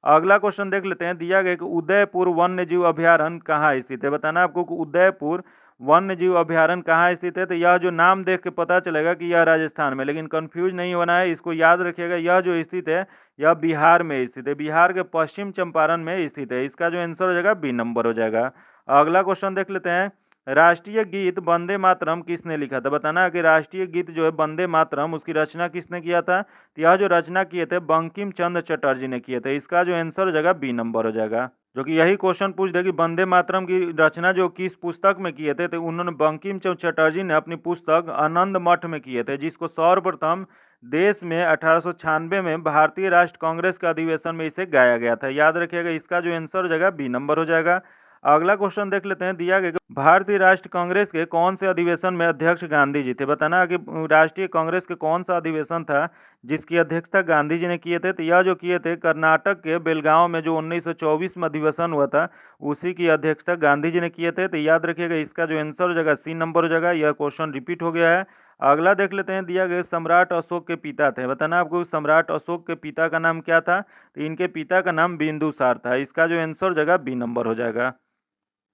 अगला क्वेश्चन देख लेते हैं, दिया गया कि उदयपुर वन्य जीव अभ्यारण्य कहाँ स्थित है। बताना आपको कि उदयपुर वन्य जीव अभ्यारण्य कहाँ स्थित है। तो यह जो नाम देख के पता चलेगा कि यह राजस्थान में, लेकिन कंफ्यूज नहीं होना है, इसको याद रखिएगा। यह जो स्थित है यह बिहार में स्थित है, बिहार के पश्चिम चंपारण में स्थित है। इसका जो आंसर हो जाएगा बी नंबर हो जाएगा। अगला क्वेश्चन देख लेते हैं, राष्ट्रीय गीत वंदे मातरम किसने लिखा था। बताना है कि राष्ट्रीय गीत जो है वंदे मातरम, उसकी रचना किसने किया था। तो यह जो रचना किए थे बंकिम चंद्र चटर्जी ने किए थे। इसका जो आंसर हो जाएगा बी नंबर हो जाएगा। जो कि यही क्वेश्चन पूछ दे कि वंदे मातरम की रचना जो किस पुस्तक में किए थे, तो उन्होंने बंकिम चंद्र चटर्जी ने अपनी पुस्तक आनंद मठ में किए थे, जिसको सर्वप्रथम देश में 1896 में भारतीय राष्ट्र कांग्रेस के अधिवेशन में इसे गाया गया था। याद रखिएगा, इसका जो आंसर हो जाएगा बी नंबर हो जाएगा। अगला क्वेश्चन देख लेते हैं, दिया गया भारतीय राष्ट्रीय कांग्रेस के कौन से अधिवेशन में अध्यक्ष गांधी जी थे। बताना कि राष्ट्रीय कांग्रेस के कौन सा अधिवेशन था जिसकी अध्यक्षता गांधी जी ने किए थे। तो यह जो किए थे कर्नाटक के बेलगांव में जो 1924 में अधिवेशन हुआ था, उसी की अध्यक्षता गांधी जी ने किए थे। तो याद रखिएगा, इसका जो आंसर हो जाएगा सी नंबर हो जाएगा। यह क्वेश्चन रिपीट हो गया है। अगला देख लेते हैं, दिया गया सम्राट अशोक के पिता थे। बताना आपको सम्राट अशोक के पिता का नाम क्या था। तो इनके पिता का नाम बिंदुसार था। इसका जो आंसर हो जाएगा बी नंबर हो जाएगा।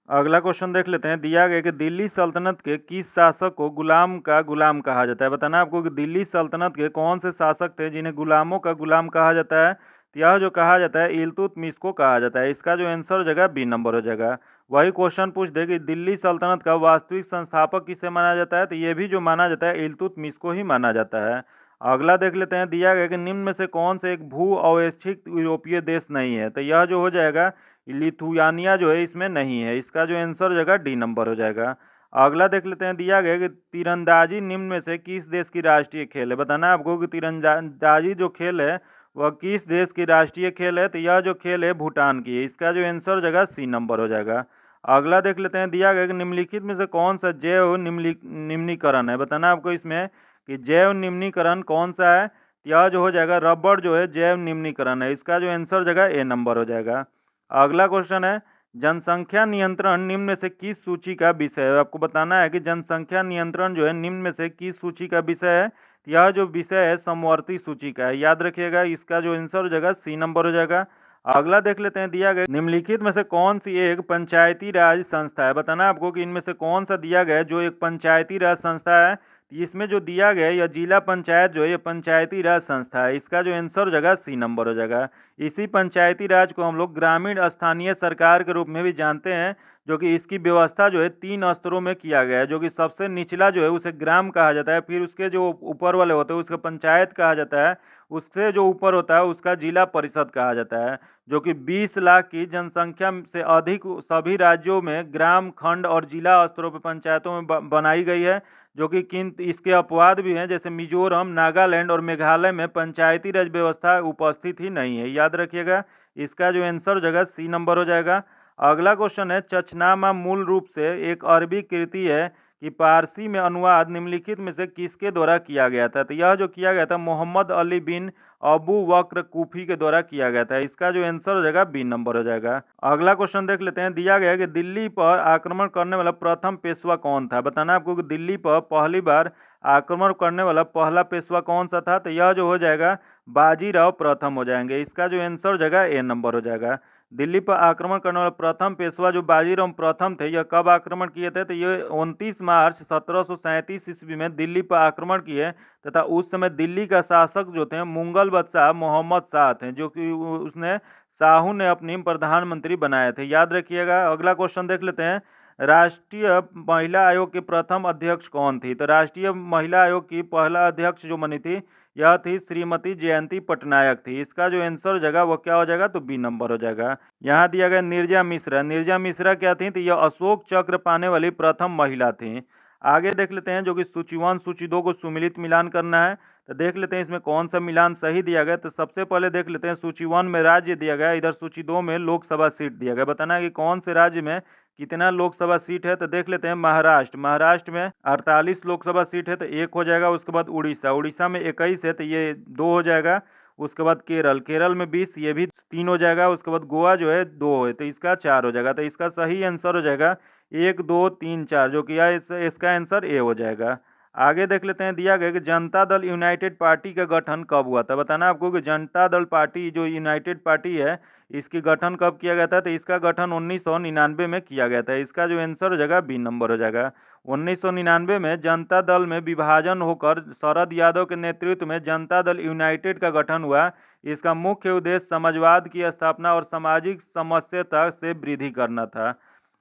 अगला क्वेश्चन देख लेते हैं, दिया गया कि दिल्ली सल्तनत के किस शासक को गुलाम का गुलाम कहा जाता है। बताना आपको कि दिल्ली सल्तनत के कौन से शासक थे जिन्हें गुलामों का गुलाम कहा जाता है। तो यह जो कहा जाता है इल्तुतमिश को कहा जाता है। इसका जो आंसर हो जाएगा बी नंबर हो जाएगा। वही क्वेश्चन पूछ दे कि दिल्ली सल्तनत का वास्तविक संस्थापक किसे माना जाता है। तो ये भी जो माना जाता है इल्तुतमिश को ही माना जाता है। अगला देख लेते हैं, दिया गया कि निम्न में से कौन से एक भू अवैच्छिक यूरोपीय देश नहीं है। तो यह जो हो जाएगा लिथुआनिया जो है इसमें नहीं है। इसका जो आंसर हो जाएगा डी नंबर हो जाएगा। अगला देख लेते हैं, दिया गया कि तीरंदाजी निम्न में से किस देश की राष्ट्रीय खेल है। बताना है आपको कि तीरंदाजी जो खेल है वह किस देश की राष्ट्रीय खेल है। तो यह जो खेल है भूटान की है। इसका जो आंसर हो जाएगा सी नंबर हो जाएगा। अगला देख लेते हैं, दिया गया कि निम्नलिखित में से कौन सा जैव निम्नीकरण है। बताना आपको इसमें कि जैव निम्नीकरण कौन सा है। यह जो हो जाएगा रबड़ जो है जैव निम्नीकरण है। इसका जो आंसर हो जाएगा ए नंबर हो जाएगा। अगला क्वेश्चन है, जनसंख्या नियंत्रण निम्न में से किस सूची का विषय है। आपको बताना है कि जनसंख्या नियंत्रण जो है निम्न में से किस सूची का विषय है। यह जो विषय है समवर्ती सूची का है। याद रखिएगा, इसका जो आंसर हो जाएगा सी नंबर हो जाएगा। अगला देख लेते हैं, दिया गया निम्नलिखित में से कौन सी एक पंचायती राज संस्था है। बताना आपको कि इनमें से कौन सा दिया गया है जो एक पंचायती राज संस्था है। इसमें जो दिया गया है यह जिला पंचायत जो है ये पंचायती राज संस्था है। इसका जो आंसर हो जाएगा सी नंबर हो जाएगा। इसी पंचायती राज को हम लोग ग्रामीण स्थानीय सरकार के रूप में भी जानते हैं, जो कि इसकी व्यवस्था जो है 3 स्तरों में किया गया है। जो कि सबसे निचला जो है उसे ग्राम कहा जाता है, फिर उसके जो ऊपर वाले होते हैं उसका पंचायत कहा जाता है, उससे जो ऊपर होता है उसका जिला परिषद कहा जाता है। जो कि 20 लाख की जनसंख्या से अधिक सभी राज्यों में ग्राम खंड और जिला स्तरों पर पंचायतों में बनाई गई है। जो कि किन इसके अपवाद भी हैं, जैसे मिजोरम, नागालैंड और मेघालय में पंचायती राज व्यवस्था उपस्थित ही नहीं है। याद रखिएगा, इसका जो आंसर हो जाएगा सी नंबर हो जाएगा। अगला क्वेश्चन है, चचनामा मूल रूप से एक अरबी कृति है कि पारसी में अनुवाद निम्नलिखित में से किसके द्वारा किया गया था। तो यह जो किया गया था मोहम्मद अली बिन अबू बकर कूफी के द्वारा किया गया था। इसका जो आंसर हो जाएगा बी नंबर हो जाएगा। अगला क्वेश्चन देख लेते हैं, दिया गया है कि दिल्ली पर आक्रमण करने वाला प्रथम पेशवा कौन था। बताना आपको कि दिल्ली पर पहली बार आक्रमण करने वाला पहला पेशवा कौन सा था। तो यह जो हो जाएगा बाजीराव प्रथम हो जाएंगे। इसका जो आंसर हो जाएगा ए नंबर हो जाएगा। दिल्ली पर आक्रमण करने वाला प्रथम पेशवा जो बाजीराव प्रथम थे, यह कब आक्रमण किए थे। तो ये 29 मार्च 1737 ईस्वी में दिल्ली पर आक्रमण किए, तथा उस समय दिल्ली का शासक जो थे मुगल बादशाह मोहम्मद शाह थे, जो कि उसने शाहू ने अपनी प्रधानमंत्री बनाए थे। याद रखिएगा। अगला क्वेश्चन देख लेते हैं, राष्ट्रीय महिला आयोग के प्रथम अध्यक्ष कौन थी। तो राष्ट्रीय महिला आयोग की पहला अध्यक्ष जो बनी थी यह थी श्रीमती जयंती पटनायक थी। इसका जो आंसर हो जाएगा वो क्या हो जाएगा, तो बी नंबर हो जाएगा। यहाँ दिया गया नीरजा मिश्रा। नीरजा मिश्रा क्या थी, तो यह अशोक चक्र पाने वाली प्रथम महिला थी। आगे देख लेते हैं, जो कि सूची 1 सूची 2 को सुमिलित मिलान करना है। तो देख लेते हैं इसमें कौन सा मिलान सही दिया गया। तो सबसे पहले देख लेते हैं, सूची 1 में राज्य दिया गया, इधर सूची 2 में लोकसभा सीट दिया गया। बताना है कि कौन से राज्य में कितना लोकसभा सीट है। तो देख लेते हैं महाराष्ट्र। महाराष्ट्र में 48 लोकसभा सीट है, तो 1 हो जाएगा। उसके बाद उड़ीसा। उड़ीसा में 21 है, तो ये 2 हो जाएगा। उसके बाद केरल, केरल में 20, ये भी 3 हो जाएगा। उसके बाद गोवा जो है 2 है, तो इसका 4 हो जाएगा। तो इसका सही आंसर हो जाएगा 1 2 3 4, जो कि इसका आंसर ए हो जाएगा। आगे देख लेते हैं, दिया गया कि जनता दल यूनाइटेड पार्टी का गठन कब हुआ था। बताना आपको कि जनता दल पार्टी जो यूनाइटेड पार्टी है, इसकी गठन कब किया गया था। तो इसका गठन 1999 में किया गया था। इसका जो आंसर हो जाएगा बी नंबर हो जाएगा। 1999 में जनता दल में विभाजन होकर शरद यादव के नेतृत्व में जनता दल यूनाइटेड का गठन हुआ। इसका मुख्य उद्देश्य समाजवाद की स्थापना और सामाजिक समस्या से वृद्धि करना था।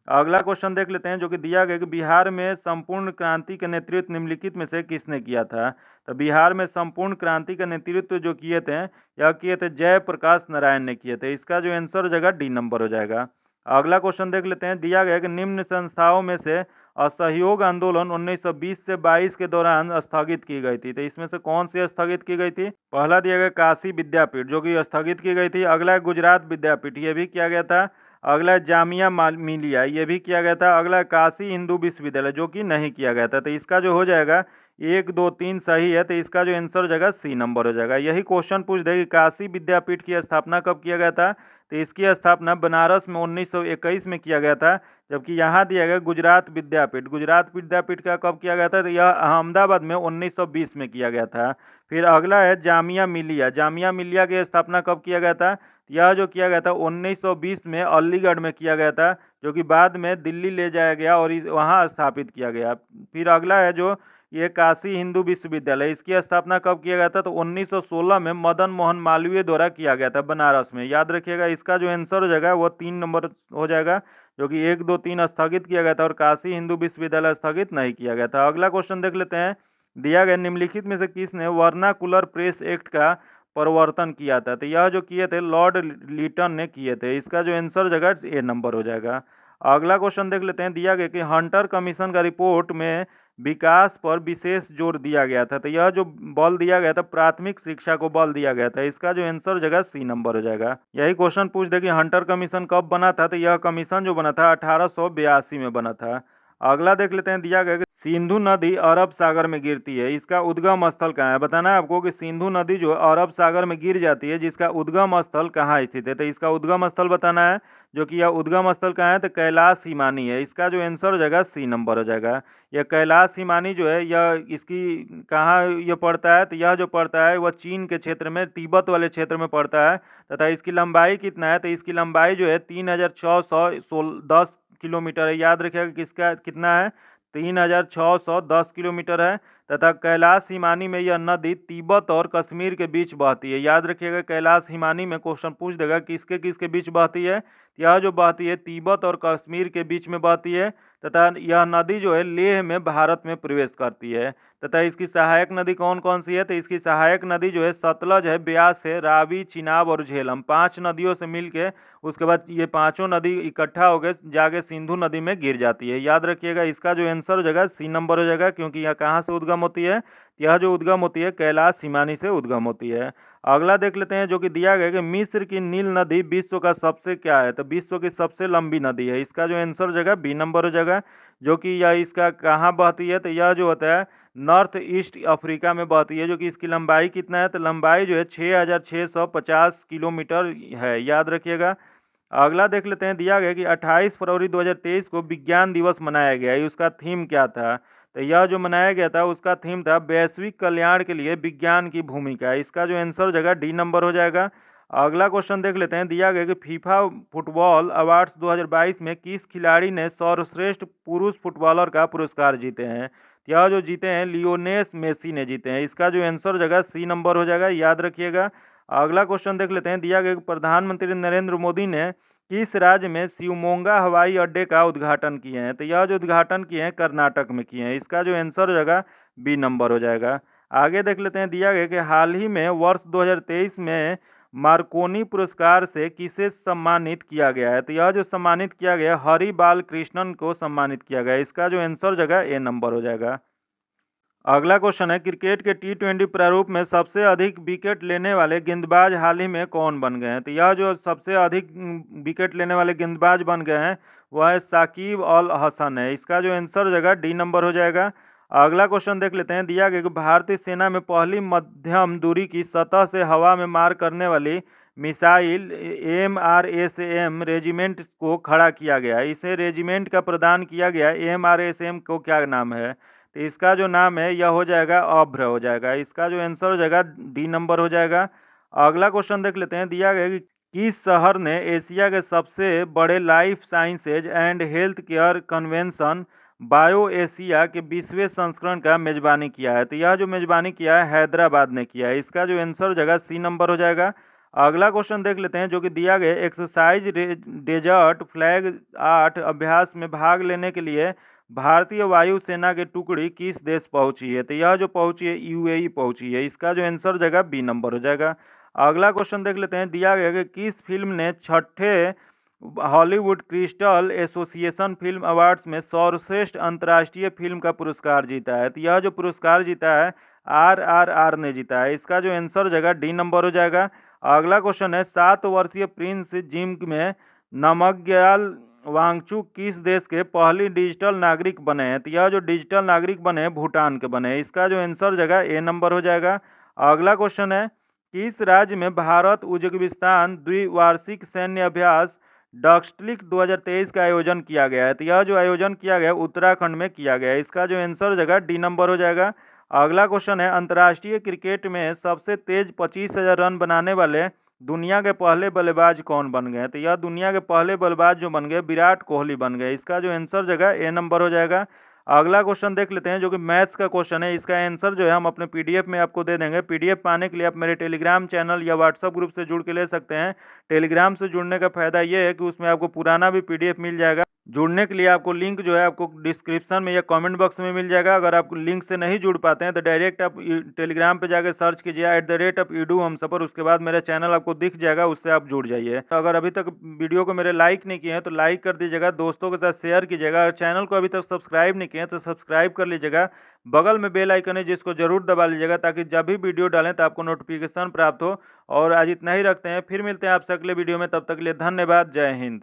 अगला क्वेश्चन देख लेते हैं, जो कि दिया गया कि बिहार में संपूर्ण क्रांति का नेतृत्व निम्नलिखित में से किसने किया था। तो बिहार में संपूर्ण क्रांति का नेतृत्व जो किए थे, यह किए थे जयप्रकाश नारायण ने किए थे। इसका जो आंसर हो जाएगा डी नंबर हो जाएगा। अगला क्वेश्चन देख लेते हैं, दिया गया कि निम्न संस्थाओं में से असहयोग आंदोलन 1920 से 22 के दौरान स्थगित की गई थी। तो इसमें से कौन सी स्थगित की गई थी। पहला दिया गया काशी विद्यापीठ, जो कि स्थगित की गई थी। अगला गुजरात विद्यापीठ, ये भी किया गया था। अगला जामिया मिलिया, ये भी किया गया था। अगला काशी हिंदू विश्वविद्यालय, जो कि नहीं किया गया था। तो इसका जो हो जाएगा 1 2 3 सही है। तो इसका जो आंसर हो जाएगा सी नंबर हो जाएगा। यही क्वेश्चन पूछ देगी काशी विद्यापीठ की स्थापना कब किया गया था। तो इसकी स्थापना बनारस में 1921 में किया गया था। जबकि यहाँ दिया गया गुजरात विद्यापीठ, गुजरात विद्यापीठ का कब किया गया था। तो यह अहमदाबाद में 1920 में किया गया था। फिर अगला है जामिया मिलिया, जामिया मिलिया की स्थापना कब किया गया था। यह जो किया गया था 1920 में अलीगढ़ में किया गया था, जो कि बाद में दिल्ली ले जाया गया और वहाँ स्थापित किया गया। फिर अगला है जो ये काशी हिंदू विश्वविद्यालय, इसकी स्थापना कब किया गया था। तो 1916 में मदन मोहन मालवीय द्वारा किया गया था बनारस में। याद रखिएगा, इसका जो आंसर हो जाएगा वो 3 नंबर हो जाएगा, जो कि 1 2 3 स्थगित किया गया था और काशी हिंदू विश्वविद्यालय स्थगित नहीं किया गया था। अगला क्वेश्चन देख लेते हैं, दिया गया निम्नलिखित में से किसने वर्नाकुलर प्रेस एक्ट का प्रवर्तन किया था। तो यह जो किए थे लॉर्ड लिटन ने किए थे। इसका जो आंसर हो जाएगा ए नंबर हो जाएगा। अगला क्वेश्चन देख लेते हैं, दिया गया कि हंटर कमीशन का रिपोर्ट में विकास पर विशेष जोर दिया गया था। तो यह जो बल दिया गया था प्राथमिक शिक्षा को बल दिया गया था। इसका जो आंसर हो जाएगा सी नंबर हो जाएगा। यही क्वेश्चन पूछ दे कि हंटर कमीशन कब बना था। तो यह कमीशन जो बना था 1882 में बना था। अगला देख लेते हैं, दिया गया कि सिंधु नदी अरब सागर में गिरती है, इसका उद्गम स्थल कहाँ है। बताना है आपको कि सिंधु नदी जो अरब सागर में गिर जाती है, जिसका उद्गम स्थल कहाँ स्थित है। तो इसका उद्गम स्थल बताना है, जो कि यह उद्गम स्थल कहाँ है। तो कैलाश हिमानी है। इसका जो आंसर हो जाएगा सी नंबर हो जाएगा। यह कैलाश हिमानी जो है, यह इसकी कहाँ ये पड़ता है। तो यह जो पड़ता है वह चीन के क्षेत्र में, तिब्बत वाले क्षेत्र में पड़ता है। तथा इसकी लंबाई कितना है। तो इसकी लंबाई जो है 3610 किलोमीटर है। याद रखिएगा किसका कितना है, 3610 किलोमीटर है। तथा कैलाश हिमानी में यह नदी तिब्बत और कश्मीर के बीच बहती है। याद रखिएगा, कैलाश हिमानी में क्वेश्चन पूछ देगा किसके किसके बीच बहती है। यह जो बहती है तिब्बत और कश्मीर के बीच में बहती है। तथा यह नदी जो है लेह में भारत में प्रवेश करती है। तथा इसकी सहायक नदी कौन कौन सी है। तो इसकी सहायक नदी जो है सतलज है, ब्यास है, रावी, चिनाब और झेलम, 5 नदियों से मिलके उसके बाद ये पांचों नदी इकट्ठा हो गए जाके सिंधु नदी में गिर जाती है। याद रखिएगा, इसका जो आंसर हो जाएगा सी नंबर हो जाएगा, क्योंकि यह कहाँ से उद्गम होती है। यह जो उद्गम होती है कैलाश हिमानी से उद्गम होती है। अगला देख लेते हैं, जो कि दिया गया कि मिस्र की नील नदी विश्व का सबसे क्या है। तो विश्व की सबसे लंबी नदी है। इसका जो आंसर हो जाएगा बी नंबर हो जाएगा, जो कि यह इसका कहाँ बहती है। तो यह जो होता है नॉर्थ ईस्ट अफ्रीका में बहती है, जो कि इसकी लंबाई कितना है। तो लंबाई जो है 6650 किलोमीटर है। याद रखिएगा। अगला देख लेते हैं, दिया गया कि 28 फरवरी 2023 को विज्ञान दिवस मनाया गया है, उसका थीम क्या था। तो यह जो मनाया गया था उसका थीम था वैश्विक कल्याण के लिए विज्ञान की भूमिका। इसका जो आंसर हो जाएगा डी नंबर हो जाएगा। अगला क्वेश्चन देख लेते हैं, दिया गया कि फीफा फुटबॉल अवार्ड्स 2022 में किस खिलाड़ी ने सर्वश्रेष्ठ पुरुष फुटबॉलर का पुरस्कार जीते हैं। यह जो जीते हैं लियोनेस मेसी ने जीते हैं। इसका जो आंसर हो जाएगा सी नंबर हो जाएगा। याद रखिएगा। अगला क्वेश्चन देख लेते हैं, दिया गया कि प्रधानमंत्री नरेंद्र मोदी ने किस राज्य में शिवमोगा हवाई अड्डे का उद्घाटन किए हैं। तो यह जो उद्घाटन किए हैं कर्नाटक में किए हैं। इसका जो आंसर हो जाएगा बी नंबर हो जाएगा। आगे देख लेते हैं, दिया गया कि हाल ही में वर्ष 2023 में मार्कोनी पुरस्कार से किसे सम्मानित किया गया है। तो यह जो सम्मानित किया गया हरि बाल कृष्णन को सम्मानित किया गया। इसका जो आंसर हो जाएगा ए नंबर हो जाएगा। अगला क्वेश्चन है, क्रिकेट के T20 प्रारूप में सबसे अधिक विकेट लेने वाले गेंदबाज हाल ही में कौन बन गए हैं। तो यह जो सबसे अधिक विकेट लेने वाले गेंदबाज बन गए हैं वह है साकिब अल हसन है। इसका जो आंसर हो जाएगा डी नंबर हो जाएगा। अगला क्वेश्चन देख लेते हैं। दिया गया कि भारतीय सेना में पहली मध्यम दूरी की सतह से हवा में मार करने वाली मिसाइल एमआरएसएम रेजिमेंट को खड़ा किया गया। इसे रेजिमेंट का प्रदान किया गया। एमआरएसएम को क्या नाम है? तो इसका जो नाम है यह हो जाएगा अभ्र हो जाएगा। इसका जो आंसर हो जाएगा डी नंबर हो जाएगा। अगला क्वेश्चन देख लेते हैं। दिया गया कि किस शहर ने एशिया के सबसे बड़े life sciences and health care convention bio Asia के 20वें संस्करण का मेजबानी किया है? तो यह जो मेजबानी किया है हैदराबाद ने किया है। इसका जो आंसर हो जाएगा सी नंबर हो जाएगा। अगला क्वेश्चन देख लेते हैं जो कि दिया गया एक्सरसाइज डेजर्ट फ्लैग 8 अभ्यास में भाग लेने के लिए भारतीय वायुसेना की टुकड़ी किस देश पहुंची है? तो यह जो पहुंची है यूएई पहुंची है। इसका जो आंसर हो जाएगा बी नंबर हो जाएगा। अगला क्वेश्चन देख लेते हैं। दिया गया कि किस फिल्म ने छठे Hollywood crystal association film awards में सर्वश्रेष्ठ अंतर्राष्ट्रीय फिल्म का पुरस्कार जीता है? तो यह जो पुरस्कार जीता है आरआरआर ने जीता है। इसका जो आंसर हो जाएगा डी नंबर हो जाएगा। अगला क्वेश्चन है 7 वर्षीय प्रिंस जिम में नमग्याल वांगचुक किस देश के पहली डिजिटल नागरिक बने हैं? तो यह जो डिजिटल नागरिक बने हैं भूटान के बने हैं। इसका जो आंसर हो जाएगा ए नंबर हो जाएगा। अगला क्वेश्चन है किस राज्य में भारत उज्बेकिस्तान द्विवार्षिक सैन्य अभ्यास डक्सलिक 2023 का आयोजन किया गया है? तो यह जो आयोजन किया गया उत्तराखंड में किया गया है। इसका जो आंसर हो जाएगा डी नंबर हो जाएगा। अगला क्वेश्चन है अंतर्राष्ट्रीय क्रिकेट में सबसे तेज 25,000 रन बनाने वाले दुनिया के पहले बल्लेबाज कौन बन गए? तो यह दुनिया के पहले बल्लेबाज जो बन गए विराट कोहली बन गए। इसका जो आंसर हो जाएगा ए नंबर हो जाएगा। अगला क्वेश्चन देख लेते हैं जो कि मैथ्स का क्वेश्चन है। इसका आंसर जो है हम अपने पीडीएफ में आपको दे देंगे। पीडीएफ पाने के लिए आप मेरे टेलीग्राम चैनल या व्हाट्सएप ग्रुप से जुड़ के ले सकते हैं। टेलीग्राम से जुड़ने का फायदा ये है कि उसमें आपको पुराना भी पीडीएफ मिल जाएगा। जुड़ने के लिए आपको लिंक जो है आपको डिस्क्रिप्शन में या कमेंट बॉक्स में मिल जाएगा। अगर आप लिंक से नहीं जुड़ पाते हैं तो डायरेक्ट आप टेलीग्राम पे जाकर सर्च कीजिए @edu हमसफर। उसके बाद मेरा चैनल आपको दिख जाएगा, उससे आप जुड़ जाइए। तो अगर अभी तक वीडियो को मेरे लाइक नहीं किए हैं तो लाइक कर दीजिएगा, दोस्तों के साथ शेयर कीजिएगा। अगर चैनल को अभी तक सब्सक्राइब नहीं किए हैं तो सब्सक्राइब कर लीजिएगा। बगल में बेल आइकन है जिसको जरूर दबा लीजिएगा ताकि जब भी वीडियो डालें तो आपको नोटिफिकेशन प्राप्त हो। और आज इतना ही रखते हैं, फिर मिलते हैं आपसे अगले वीडियो में। तब तक के लिए धन्यवाद। जय हिंद।